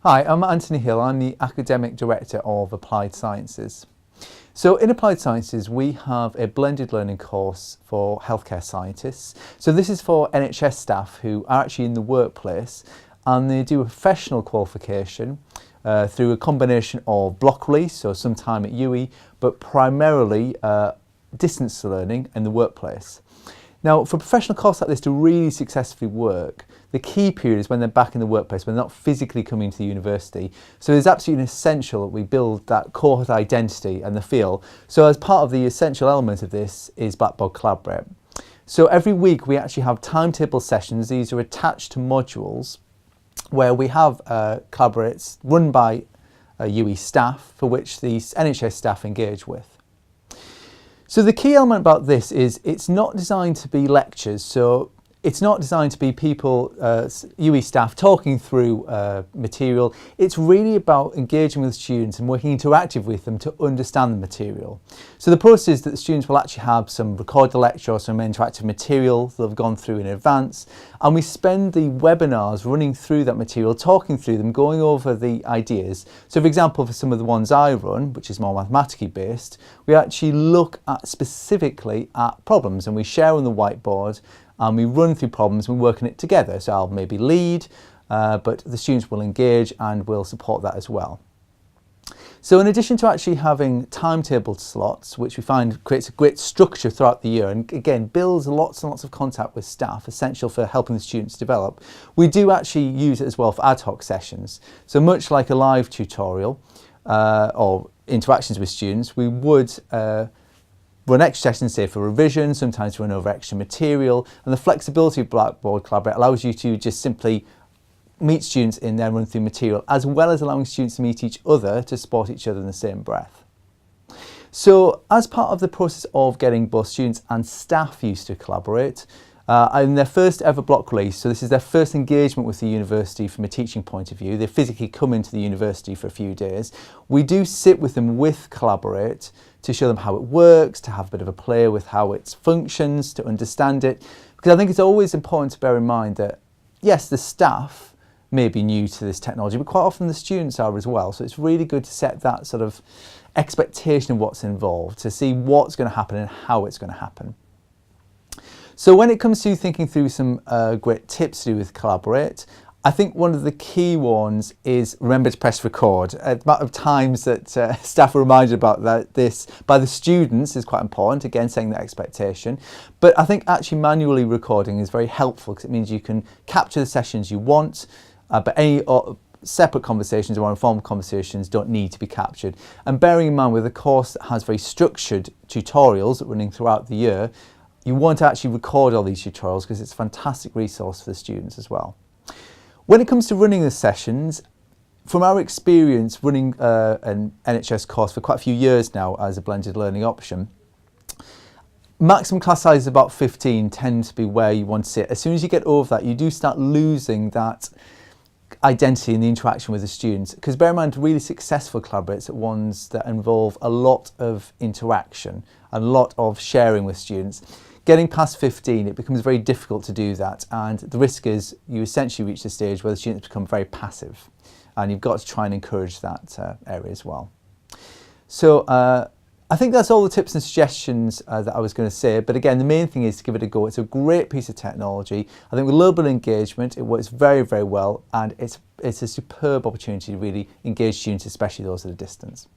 Hi, I'm Anthony Hill. I'm the Academic Director of Applied Sciences. So in Applied Sciences, we have a blended learning course for healthcare scientists. So this is for NHS staff who are actually in the workplace, and they do a professional qualification through a combination of block release, so some time at UE, but primarily distance learning in the workplace. Now, for a professional course like this to really successfully work, the key period is when they're back in the workplace, when they're not physically coming to the university. So it's absolutely essential that we build that cohort identity and the feel. So as part of the essential element of this is Blackboard Collaborate. So every week we actually have timetable sessions. These are attached to modules where we have collaborates run by UE staff for which the NHS staff engage with. So the key element about this is it's not designed to be lectures, so it's not designed to be people, UE staff, talking through material. It's really about engaging with students and working interactive with them to understand the material. So the process is that the students will actually have some recorded lecture or some interactive material that they've gone through in advance, and we spend the webinars running through that material, talking through them, going over the ideas. So for example, for some of the ones I run, which is more mathematically based, we actually look at specifically at problems, and we share on the whiteboard and we run through problems and we work on it together. So I'll maybe lead, but the students will engage and will support that as well. So in addition to actually having timetable slots, which we find creates a great structure throughout the year and again builds lots and lots of contact with staff, essential for helping the students develop, we do actually use it as well for ad hoc sessions. So much like a live tutorial or interactions with students, we would run extra sessions, say for revision, sometimes run over extra material, and the flexibility of Blackboard Collaborate allows you to just simply meet students in there, run through material, as well as allowing students to meet each other to support each other in the same breath. So as part of the process of getting both students and staff used to collaborate, in their first ever block release, so this is their first engagement with the university from a teaching point of view, they physically come into the university for a few days, we do sit with them with Collaborate to show them how it works, to have a bit of a play with how it functions, to understand it. Because I think it's always important to bear in mind that, yes, the staff may be new to this technology, but quite often the students are as well. So it's really good to set that sort of expectation of what's involved, to see what's going to happen and how it's going to happen. So when it comes to thinking through some great tips to do with Collaborate, I think one of the key ones is remember to press record. The amount of times that staff are reminded about this by the students is quite important, again setting that expectation. But I think actually manually recording is very helpful because it means you can capture the sessions you want, but any separate conversations or informal conversations don't need to be captured. And bearing in mind with a course that has very structured tutorials running throughout the year, you want to actually record all these tutorials because it's a fantastic resource for the students as well. When it comes to running the sessions, from our experience running an NHS course for quite a few years now as a blended learning option, maximum class size is about 15 tend to be where you want to sit. As soon as you get over that, you do start losing that identity and the interaction with the students. Because bear in mind, really successful collaborates are ones that involve a lot of interaction, a lot of sharing with students. Getting past 15, it becomes very difficult to do that, and the risk is you essentially reach the stage where the students become very passive, and you've got to try and encourage that area as well. So I think that's all the tips and suggestions that I was going to say, but again, the main thing is to give it a go. It's a great piece of technology. I think with a little bit of engagement, it works very, very well, and it's a superb opportunity to really engage students, especially those at a distance.